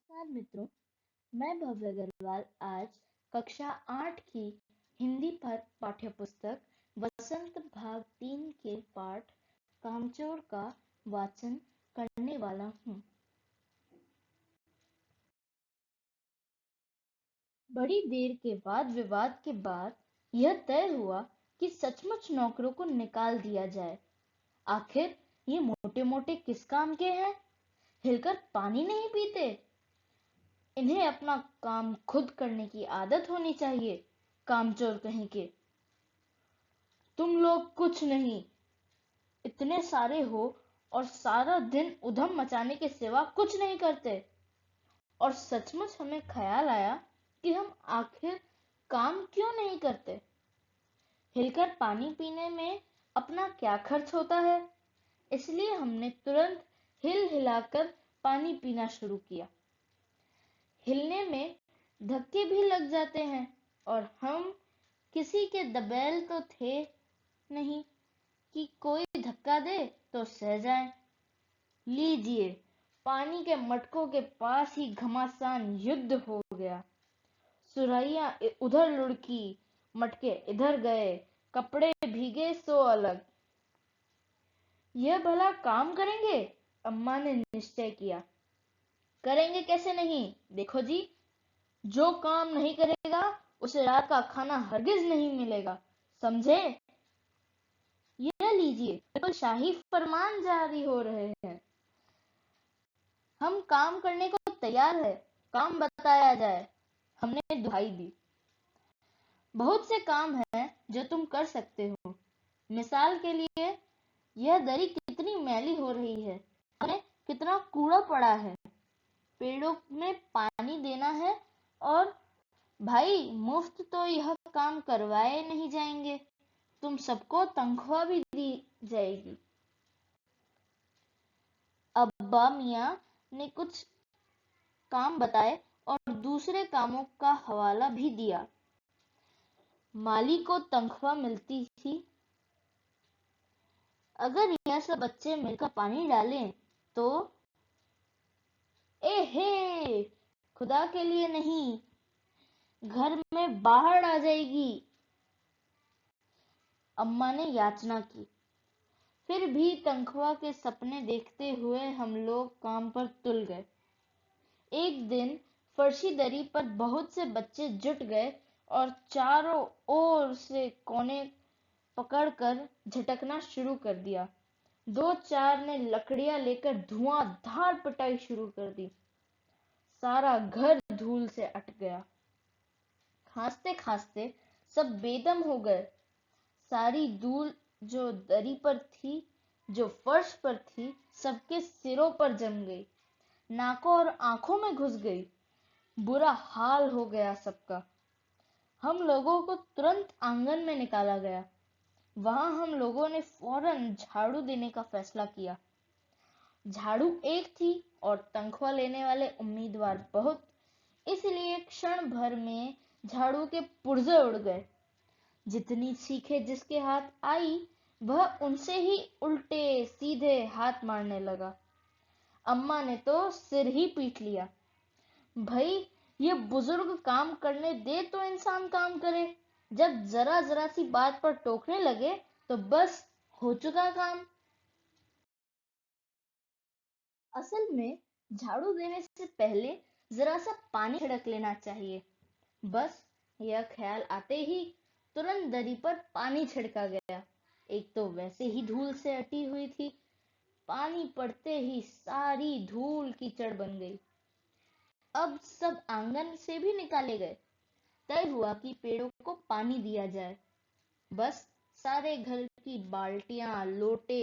नमस्कार मित्रों, मैं भव्य अग्रवाल आज कक्षा 8 की हिंदी पर पाठ्यपुस्तक वसंत भाग 3 के पाठ कामचोर का वाचन करने वाला हूँ। बड़ी देर के वाद विवाद के बाद यह तय हुआ कि सचमुच नौकरों को निकाल दिया जाए। आखिर ये मोटे मोटे किस काम के हैं? हिलकर पानी नहीं पीते? इन्हें अपना काम खुद करने की आदत होनी चाहिए। कामचोर कहीं के। तुम लोग कुछ नहीं, इतने सारे हो और सारा दिन उधम मचाने के सिवा कुछ नहीं करते। और सचमुच हमें ख्याल आया कि हम आखिर काम क्यों नहीं करते। हिलकर पानी पीने में अपना क्या खर्च होता है, इसलिए हमने तुरंत हिल हिलाकर पानी पीना शुरू किया। हिलने में धक्के भी लग जाते हैं और हम किसी के दबेल तो थे नहीं कि कोई धक्का दे तो सह जाए। लीजिए, पानी के मटकों के पास ही घमासान युद्ध हो गया। सुरहियां उधर लुढ़की, मटके इधर गए, कपड़े भीगे सो अलग। यह भला काम करेंगे? अम्मा ने निश्चय किया। करेंगे कैसे नहीं, देखो जी, जो काम नहीं करेगा उसे रात का खाना हरगिज नहीं मिलेगा, समझे? यह लीजिए, बिल्कुल शाही फरमान जारी हो रहे हैं। हम काम करने को तैयार है, काम बताया जाए। हमने दुहाई दी। बहुत से काम हैं जो तुम कर सकते हो। मिसाल के लिए, यह दरी कितनी मैली हो रही है, हमें कितना कूड़ा पड़ा है, पेड़ों में पानी देना है, और भाई मुफ्त तो यह काम करवाए नहीं जाएंगे, तुम सबको तनख्वाह भी दी जाएगी। अब्बा मियाँ ने कुछ काम बताए और दूसरे कामों का हवाला भी दिया। माली को तनख्वाह मिलती थी। अगर यह सब बच्चे मिलकर पानी डालें तो हे, खुदा के लिए नहीं, घर में बाढ़ आ जाएगी। अम्मा ने याचना की। फिर भी तनख्वाह के सपने देखते हुए हम लोग काम पर तुल गए। एक दिन फर्शी दरी पर बहुत से बच्चे जुट गए और चारों ओर से कोने पकड़कर झटकना शुरू कर दिया। दो चार ने लकड़ियां लेकर धुआंधार पिटाई शुरू कर दी। सारा घर धूल से अट गया। खांसते खांसते सब बेदम हो गए। सारी धूल जो दरी पर थी, जो फर्श पर थी, सबके सिरों पर जम गई, नाकों और आंखों में घुस गई। बुरा हाल हो गया सबका। हम लोगों को तुरंत आंगन में निकाला गया। वहां हम लोगों ने फौरन झाड़ू देने का फैसला किया। झाड़ू एक थी और तनख्वाह लेने वाले उम्मीदवार बहुत, इसलिए क्षण भर में झाड़ू के पुर्जे उड़ गए। जितनी सीखें जिसके हाथ आई, वह उनसे ही उल्टे सीधे हाथ मारने लगा। अम्मा ने तो सिर ही पीट लिया। भाई, ये बुजुर्ग काम करने दे तो इंसान काम करे। जब जरा जरा सी बात पर टोकने लगे तो बस हो चुका काम। असल में झाड़ू देने से पहले जरा सा पानी छिड़क लेना चाहिए। बस यह ख्याल आते ही तुरंत दरी पर पानी छिड़का गया। एक तो वैसे ही धूल से अटी हुई थी, पानी पड़ते ही सारी धूल कीचड़ बन गई। अब सब आंगन से भी निकाले गए। तय हुआ कि पेड़ों को पानी दिया जाए। बस सारे घर की बाल्टियां, लोटे,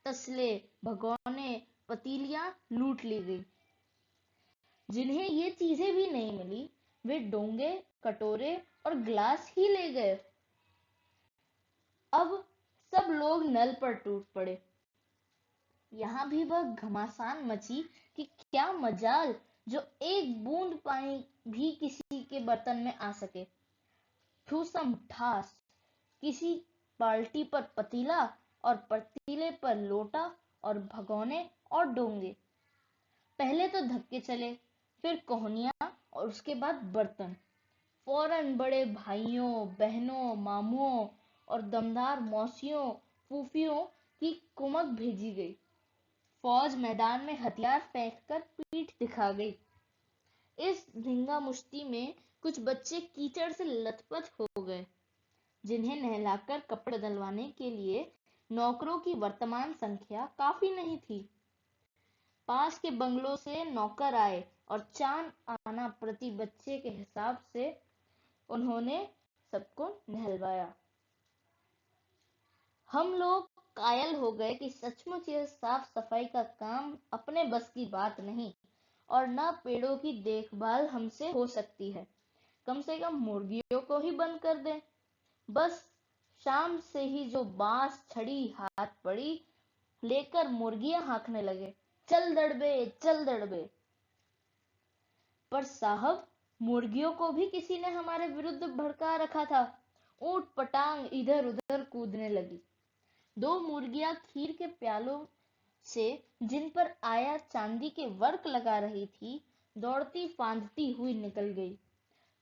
तसले, भगोने, पतीलियां लूट ली गई। जिन्हें ये चीजें भी नहीं मिली, वे डोंगे, कटोरे और ग्लास ही ले गए। अब सब लोग नल पर टूट पड़े। यहाँ भी वह घमासान मची कि क्या मजाल जो एक बूंद पानी भी किसी के बर्तन में आ सके। ठूसम ठास, किसी बाल्टी पर पतीला और पतीले पर लोटा और भगोने और डोंगे। पहले तो धक्के चले, फिर कोहनियां और उसके बाद बर्तन। फौरन बड़े भाइयों, बहनों, मामुओं और दमदार मौसियों, फूफियों की कुमक भेजी गई। फौज मैदान में हथियार फेंककर पीठ दिखा गई। इस धींगा मुश्ती में कुछ बच्चे कीचड़ से लथपथ हो गए, जिन्हें नहलाकर कपड़े बदलवाने के लिए नौकरों की वर्तमान संख्या काफी नहीं थी। पास के बंगलों से नौकर आए और चांद आना प्रति बच्चे के हिसाब से उन्होंने सबको नहलवाया। हम लोग कायल हो गए कि सचमुच यह साफ सफाई का काम अपने बस की बात नहीं, और न पेड़ों की देखभाल हमसे हो सकती है। कम से कम मुर्गियों को ही बंद कर दें। बस शाम से ही जो बांस छड़ी हाथ पड़ी लेकर मुर्गियां हाँकने लगे, चल दड़बे, चल दड़बे। पर साहब, मुर्गियों को भी किसी ने हमारे विरुद्ध भड़का रखा था। ऊट पटांग इधर उधर कूदने लगी। दो मुर्गियां खीर के प्यालों से, जिन पर आया चांदी के वर्क लगा रही थी, दौड़ती फांदती हुई निकल गई।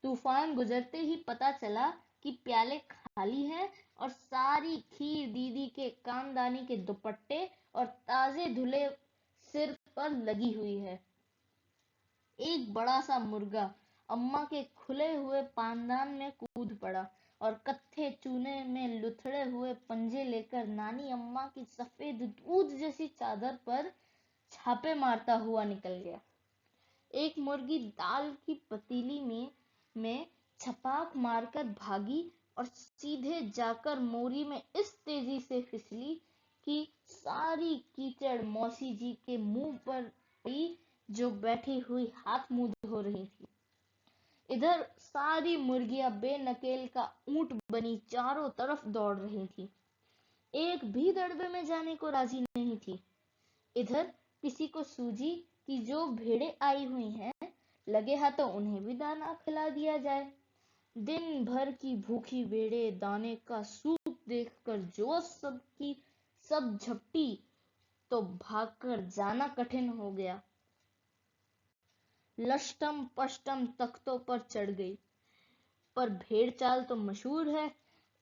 तूफान गुजरते ही पता चला कि प्याले खाली हैं और सारी खीर दीदी के कामदानी के दुपट्टे और ताजे धुले सिर पर लगी हुई है। एक बड़ा सा मुर्गा अम्मा के खुले हुए पानदान में कूद पड़ा और कत्थे चूने में लुथड़े हुए पंजे लेकर नानी अम्मा की सफेद दूध जैसी चादर पर छापे मारता हुआ निकल गया। एक मुर्गी दाल की पतीली में छपाक मारकर भागी और सीधे जाकर मोरी में इस तेजी से फिसली कि सारी कीचड़ मौसी जी के मुंह पर पड़ी, जो बैठी हुई हाथ मुंह धो रही थी। इधर सारी मुर्गियां बेनकेल का ऊंट बनी चारों तरफ दौड़ रही थी। एक भी दड़बे में जाने को राजी नहीं थी। इधर किसी को सूझी कि जो भेड़ें आई हुई हैं, लगे हाथों उन्हें भी दाना खिला दिया जाए। दिन भर की भूखी भेड़ें दाने का सूप देखकर जो सबकी सब झपटी तो भागकर जाना कठिन हो गया। लष्टम पष्टम तख्तों पर चढ़ गई, पर भेड़ चाल तो मशहूर है।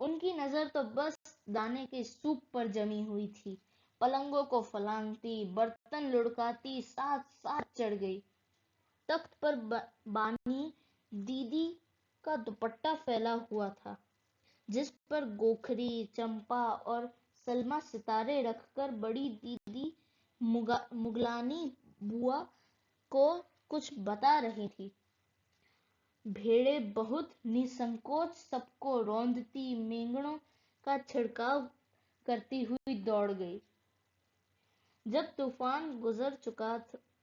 उनकी नजर तो बस दाने के सूप पर जमी हुई थी। पलंगों को फलांगती, बर्तन लुढ़काती साथ साथ चढ़ गई। तख्त पर बानी दीदी का दुपट्टा फैला हुआ था, जिस पर गोखरी, चंपा और सलमा सितारे रखकर बड़ी दीदी मुगलानी बुआ को कुछ बता रही थी। भेड़ें बहुत निसंकोच सबको रौंदती मेंगणों का छिड़काव करती हुई दौड़ गई। जब तूफान गुजर चुका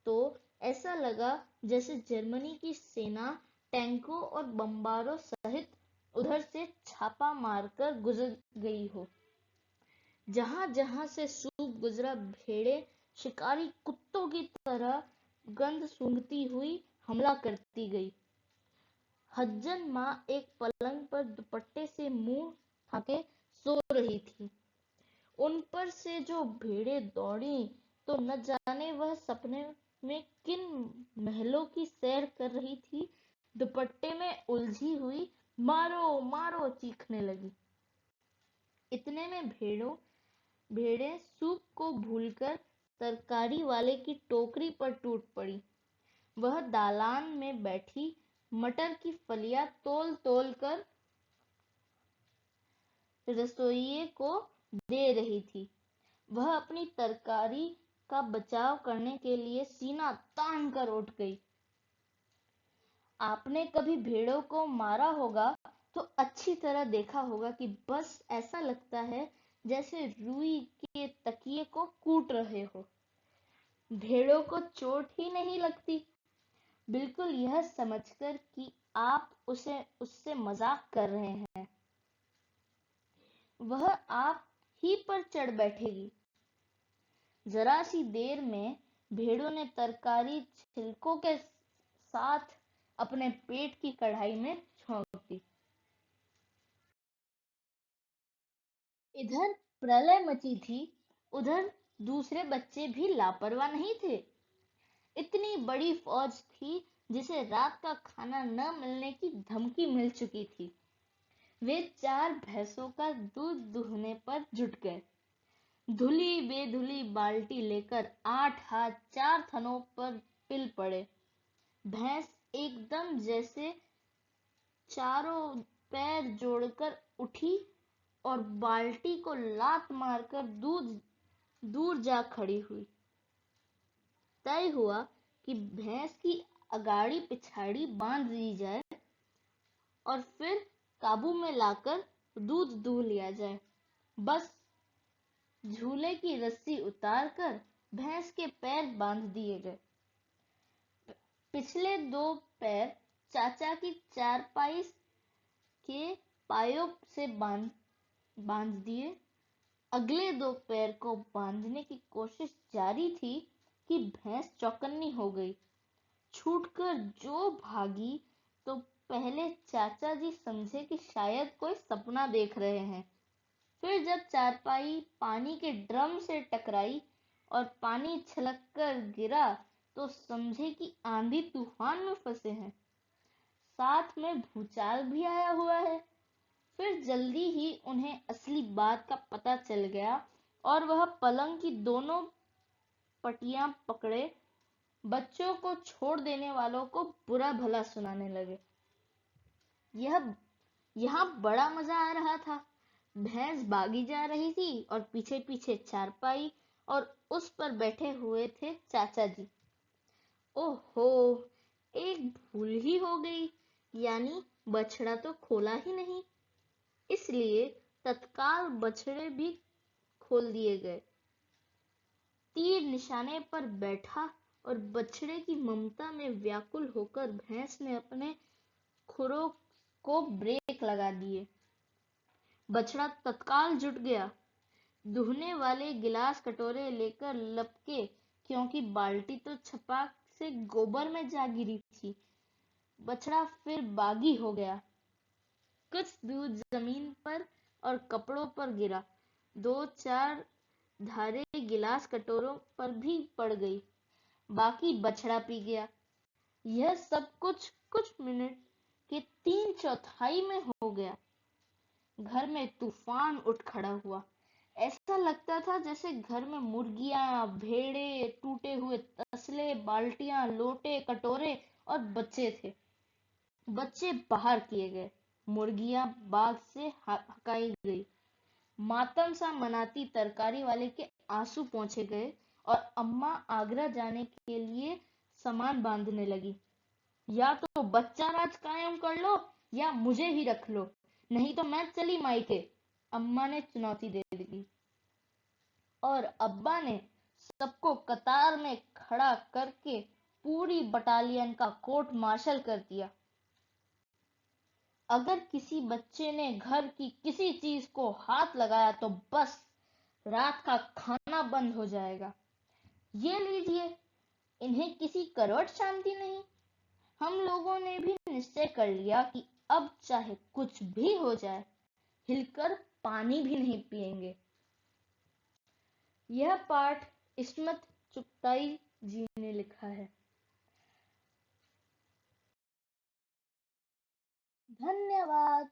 तो ऐसा लगा जैसे जर्मनी की सेना टैंकों और बम्बारों सहित उधर से छापा मारकर गुजर गई हो। जहां जहां से सूप गुजरा, भेड़ें शिकारी कुत्तों की तरह गंध सूंघती हुई हमला करती गई। हज्जन माँ एक पलंग पर दुपट्टे से मुंह ढके सो रही थी। उन पर से जो भेड़ें दौड़ी तो न जाने वह सपने में किन महलों की सैर कर रही थी, दुपट्टे में उलझी हुई मारो मारो चीखने लगी। इतने में भेड़ें सूप को भूलकर तरकारी वाले की टोकरी पर टूट पड़ी। वह दालान में बैठी मटर की फलियां तोल तोल कर रसोइये को दे रही थी। वह अपनी तरकारी का बचाव करने के लिए सीना तान कर उठ गई। आपने कभी भेड़ों को मारा होगा तो अच्छी तरह देखा होगा कि बस ऐसा लगता है जैसे रुई के तकिए को कूट रहे हो। भेड़ों को चोट ही नहीं लगती, बिल्कुल यह समझकर कि आप उससे मजाक कर रहे हैं। वह आप ही पर चढ़ बैठेगी। जरा सी देर में भेड़ों ने तरकारी छिलकों के साथ अपने पेट की कढ़ाई में झोंक दी। इधर प्रलय मची थी, उधर दूसरे बच्चे भी लापरवाह नहीं थे। इतनी बड़ी फौज थी जिसे रात का खाना न मिलने की धमकी मिल चुकी थी। वे 4 भैंसों का दूध दूहने पर जुट गए। धुली बेधुली बाल्टी लेकर 8 हाथ 4 थनों पर पिल पड़े। भैंस एकदम जैसे चारों पैर जोड़कर उठी और बाल्टी को लात मारकर दूध दूर जा खड़ी हुई। तय हुआ कि भैंस की अगाड़ी पिछाड़ी बांध दी जाए और फिर काबू में लाकर दूध दूह लिया जाए। बस झूले की रस्सी उतारकर भैंस के पैर बांध दिए गए। पिछले 2 पैर चाचा की चारपाई के पायों से बांध दिए। अगले 2 पैर को बांधने की कोशिश जारी थी कि भैंस चौकन्नी हो गई। छूटकर जो भागी तो पहले चाचा जी समझे कि शायद कोई सपना देख रहे हैं। फिर जब चारपाई पानी के ड्रम से टकराई और पानी छलककर गिरा तो समझे कि आंधी तूफान में फंसे हैं। साथ में भूचाल भी आया हुआ है। फिर जल्दी ही उन्हें असली बात का पता चल गया और वह पलंग की दोनों पटियां पकड़े बच्चों को छोड़ देने वालों को बुरा भला सुनाने लगे। यहाँ बड़ा मजा आ रहा था। भैंस भागी जा रही थी और पीछे पीछे चारपाई और उस पर बैठे हुए थे चाचा जी। ओहो, एक भूल ही हो गई, यानी बछड़ा तो खोला ही नहीं। इसलिए तत्काल बछड़े भी खोल दिए गए। तीर निशाने पर बैठा और बछड़े की ममता में व्याकुल होकर भैंस ने अपने खुरों को ब्रेक लगा दिए। बछड़ा तत्काल जुट गया। दूहने वाले गिलास कटोरे लेकर लपके, क्योंकि बाल्टी तो छपाक से गोबर में जा गिरी थी। बछड़ा फिर बागी हो गया। कुछ दूध जमीन पर और कपड़ों पर गिरा। 2-4 धारें गिलास कटोरों पर भी पड़ गई। बाकी बछड़ा पी गया। यह सब कुछ मिनट के 3/4 में हो गया। घर में तूफान उठ खड़ा हुआ। ऐसा लगता था जैसे घर में मुर्गियां, भेड़े, टूटे हुए तसले, बाल्टियां, लोटे, कटोरे और बच्चे थे। बच्चे बाहर किए गए। मुर्गियां बाग से हकाई गई। मातम सा मनाती तरकारी वाले के आंसू पोंछे गए और अम्मा आगरा जाने के लिए सामान बांधने लगी। या तो बच्चा राज कायम कर लो या मुझे ही रख लो, नहीं तो मैं चली मायके, अम्मा ने चुनौती दे दी। और अब्बा ने सबको कतार में खड़ा करके पूरी बटालियन का कोर्ट मार्शल कर दिया। अगर किसी बच्चे ने घर की किसी चीज को हाथ लगाया तो बस रात का खाना बंद हो जाएगा। ये लीजिए, इन्हें किसी करवट शांति नहीं। हम लोगों ने भी निश्चय कर लिया कि अब चाहे कुछ भी हो जाए, हिलकर पानी भी नहीं पिएंगे। यह पाठ इस्मत चुगताई जी ने लिखा है। धन्यवाद।